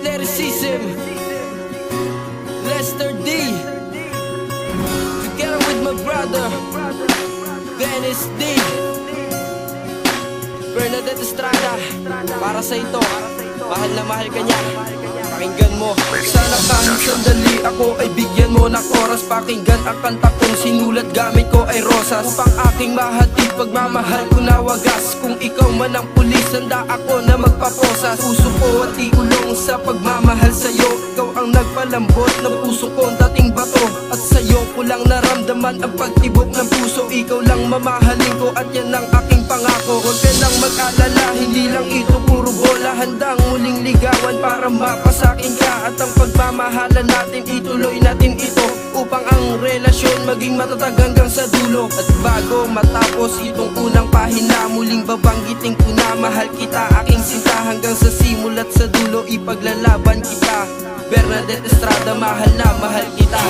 Lyricism, Lester D, together with my brother Dennis D, Bernadette Estrada. Para sa ito, mahal na mahal ka niya, pakinggan mo. Sana kahit sandali ako ay bigyan mo ng oras. Pakinggan ang kanta kong sinulat gamit ko ay rosas. Upang aking mahatid pagmamahal ko na wagas. Kung ikaw man ang pulis, handa ako na magpaposas. Puso ko at iulong sa pagmamahal sa'yo. Ikaw ang nagpalambot ng puso ko, dating bato. At sa'yo ko lang naramdaman ang pagtibok ng puso. Ikaw lang mamahalin ko at yan ang aking pangako. Huwag ka nang mag-alala, hindi lang ito puro bola. Handang muling ligawan para mapasakin ka. At ang pagmamahalan natin, ituloy natin ito upang ang relasyon maging matatag hanggang sa dulo. At bago matapos itong unang pahina, muling babanggitin ko na mahal kita, aking sinta. Hanggang sa simulat sa dulo, ipaglalaban kita. Bernadette Estrada, mahal na mahal kita.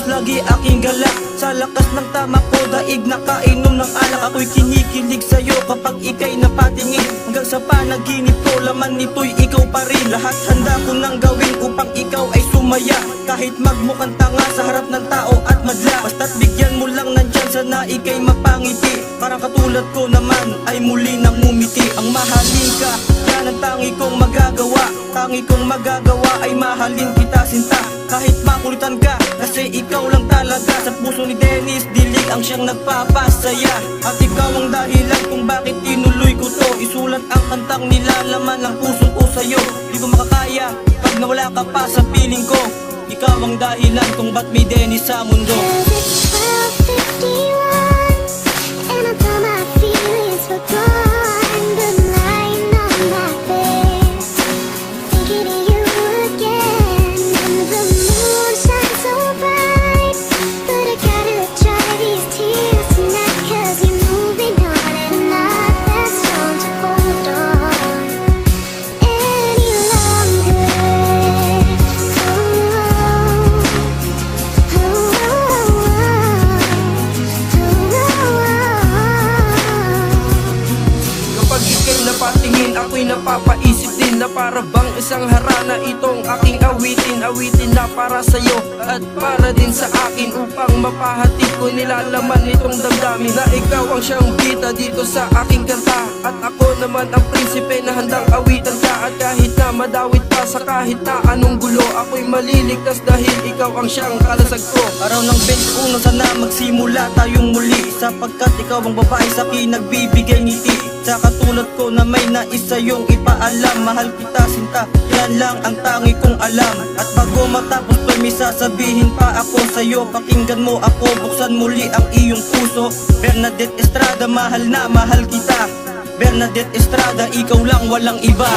Lagi aking galak, sa lakas ng tama ko, daig nakainom ng alak. Ako'y kinikilig sa'yo kapag ika'y napatingin. Hanggang sa panaginip ko, laman nito'y ikaw pa rin. Lahat handa ko nang gawin upang ikaw ay sumaya. Kahit magmukhang tanga sa harap ng tao at madla, basta't bigyan mo lang ng tsansa na ika'y mapangiti. Parang katulad ko naman ay muli nang ngumiti. Ang mahalin ka, yan ang tangi kong magagawa. Tangi kong magagawa ay mahalin kita sinta. Kahit makulitan ka, kasi ikaw lang talaga. Sa puso ni Dennis, dilig ang siyang nagpapasaya. At ikaw ang dahilan kung bakit tinuloy ko to. Isulat ang kantang nilalaman ng puso ko sa'yo. Di ko makakaya pag nawala ka pa sa piling ko. Ikaw ang dahilan kung ba't may Dennis sa mundo. Napatingin, ako'y napapaisip din na para bang isang harana itong aking awitin. Awitin na para sa'yo at para din sa akin, upang mapahatid ko nilalaman nitong damdamin na ikaw ang siyang bida dito sa aking kanta. At ako naman ang prinsipe na handang awitan ka. At kahit na madawit pa sa kahit na anong gulo, ako'y maliligtas dahil ikaw ang siyang kalasag ko. Araw ng 21, sana magsimula tayong muli, sapagkat ikaw ang babae sa'kin nagbibigay ngiti. Sa katulad ko na may nais sa'yong ipaalam, mahal kita sinta, yan lang ang tangi kong alam. At bago matapos to'y may sasabihin pa ako sa'yo. Pakinggan mo ako, buksan muli ang iyong puso. Bernadette Estrada, mahal na mahal kita. Bernadette Estrada, ikaw lang, walang iba.